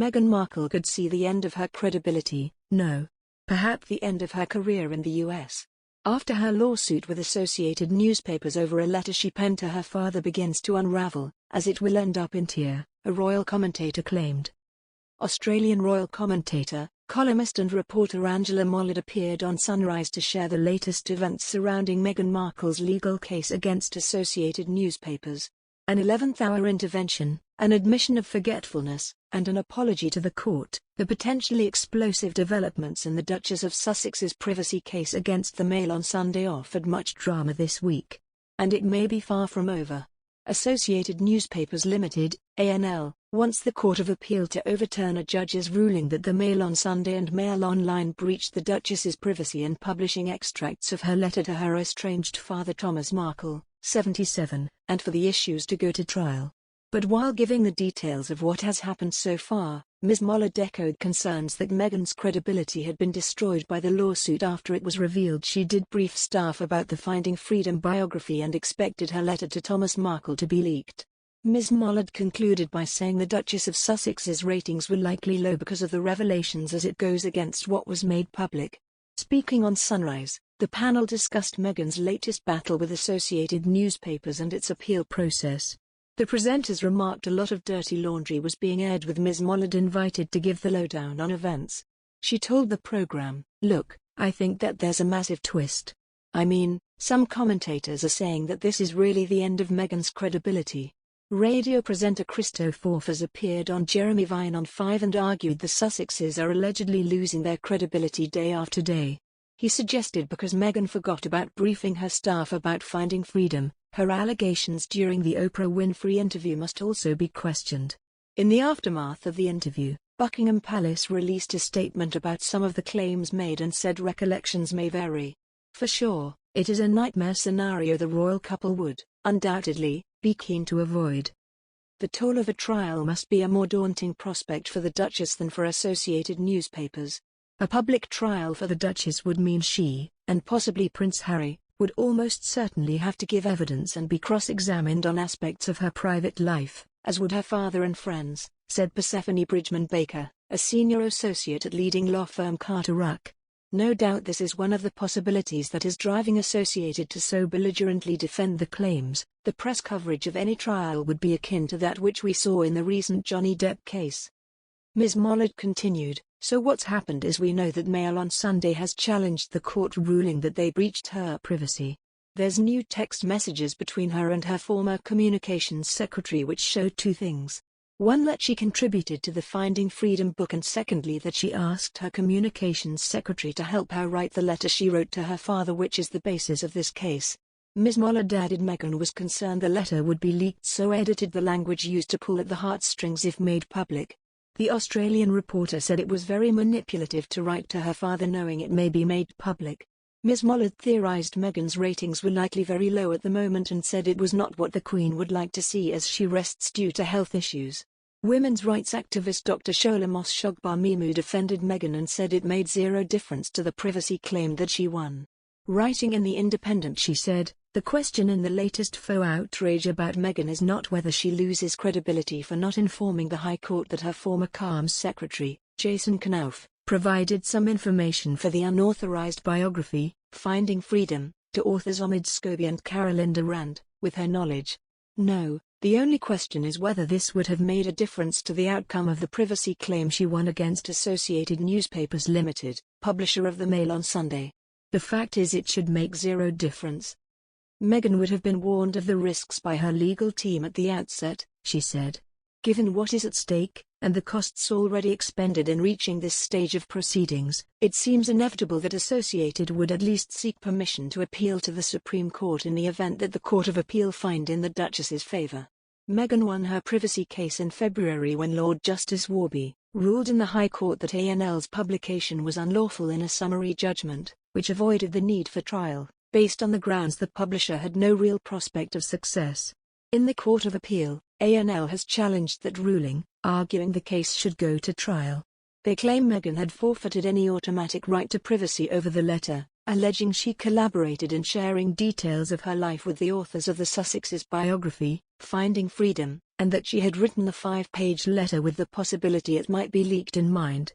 Meghan Markle could see the end of her credibility, no, perhaps the end of her career in the US. After her lawsuit with Associated Newspapers over a letter she penned to her father begins to unravel, as it will end up in tear, a royal commentator claimed. Australian royal commentator, columnist and reporter Angela Mollard appeared on Sunrise to share the latest events surrounding Meghan Markle's legal case against Associated Newspapers. An 11th-hour intervention, an admission of forgetfulness, and an apology to the court. The potentially explosive developments in the Duchess of Sussex's privacy case against the Mail on Sunday offered much drama this week. And it may be far from over. Associated Newspapers Limited, ANL, wants the Court of Appeal to overturn a judge's ruling that the Mail on Sunday and Mail Online breached the Duchess's privacy in publishing extracts of her letter to her estranged father Thomas Markle, 77, and for the issues to go to trial. But while giving the details of what has happened so far, Ms. Mollard echoed concerns that Meghan's credibility had been destroyed by the lawsuit after it was revealed she did brief staff about the Finding Freedom biography and expected her letter to Thomas Markle to be leaked. Ms. Mollard concluded by saying the Duchess of Sussex's ratings were likely low because of the revelations, as it goes against what was made public. Speaking on Sunrise, the panel discussed Meghan's latest battle with Associated Newspapers and its appeal process. The presenters remarked a lot of dirty laundry was being aired, with Ms. Mollard invited to give the lowdown on events. She told the program, "Look, I think that there's a massive twist. I mean, some commentators are saying that this is really the end of Meghan's credibility." Radio presenter Christo Forfers appeared on Jeremy Vine on 5 and argued the Sussexes are allegedly losing their credibility day after day. He suggested because Meghan forgot about briefing her staff about Finding Freedom, her allegations during the Oprah Winfrey interview must also be questioned. In the aftermath of the interview, Buckingham Palace released a statement about some of the claims made and said recollections may vary. For sure, it is a nightmare scenario the royal couple would, undoubtedly, be keen to avoid. The toll of a trial must be a more daunting prospect for the Duchess than for Associated Newspapers. A public trial for the Duchess would mean she, and possibly Prince Harry, would almost certainly have to give evidence and be cross-examined on aspects of her private life, as would her father and friends, said Persephone Bridgman Baker, a senior associate at leading law firm Carter Ruck. No doubt this is one of the possibilities that is driving Associated to so belligerently defend the claims. The press coverage of any trial would be akin to that which we saw in the recent Johnny Depp case. Ms. Mollard continued, "So what's happened is we know that Mail on Sunday has challenged the court ruling that they breached her privacy. There's new text messages between her and her former communications secretary which show two things. One, that she contributed to the Finding Freedom book, and secondly that she asked her communications secretary to help her write the letter she wrote to her father, which is the basis of this case." Ms. Mollard added Meghan was concerned the letter would be leaked, so edited the language used to pull at the heartstrings if made public. The Australian reporter said it was very manipulative to write to her father knowing it may be made public. Ms. Mollard theorized Meghan's ratings were likely very low at the moment and said it was not what the Queen would like to see as she rests due to health issues. Women's rights activist Dr. Shola Mosshogbar-Mimu defended Meghan and said it made zero difference to the privacy claim that she won. Writing in The Independent, she said, "The question in the latest faux outrage about Meghan is not whether she loses credibility for not informing the High Court that her former CARMS secretary, Jason Knauf, provided some information for the unauthorized biography, Finding Freedom, to authors Omid Scobie and Carolyn Durand, with her knowledge. No, the only question is whether this would have made a difference to the outcome of the privacy claim she won against Associated Newspapers Limited, publisher of the Mail on Sunday. The fact is it should make zero difference. Meghan would have been warned of the risks by her legal team at the outset," she said. "Given what is at stake, and the costs already expended in reaching this stage of proceedings, it seems inevitable that Associated would at least seek permission to appeal to the Supreme Court in the event that the Court of Appeal find in the Duchess's favor." Meghan won her privacy case in February when Lord Justice Warby ruled in the High Court that ANL's publication was unlawful in a summary judgment, which avoided the need for trial, based on the grounds the publisher had no real prospect of success. In the Court of Appeal, ANL has challenged that ruling, arguing the case should go to trial. They claim Meghan had forfeited any automatic right to privacy over the letter, alleging she collaborated in sharing details of her life with the authors of the Sussexes biography, Finding Freedom, and that she had written the 5-page letter with the possibility it might be leaked in mind.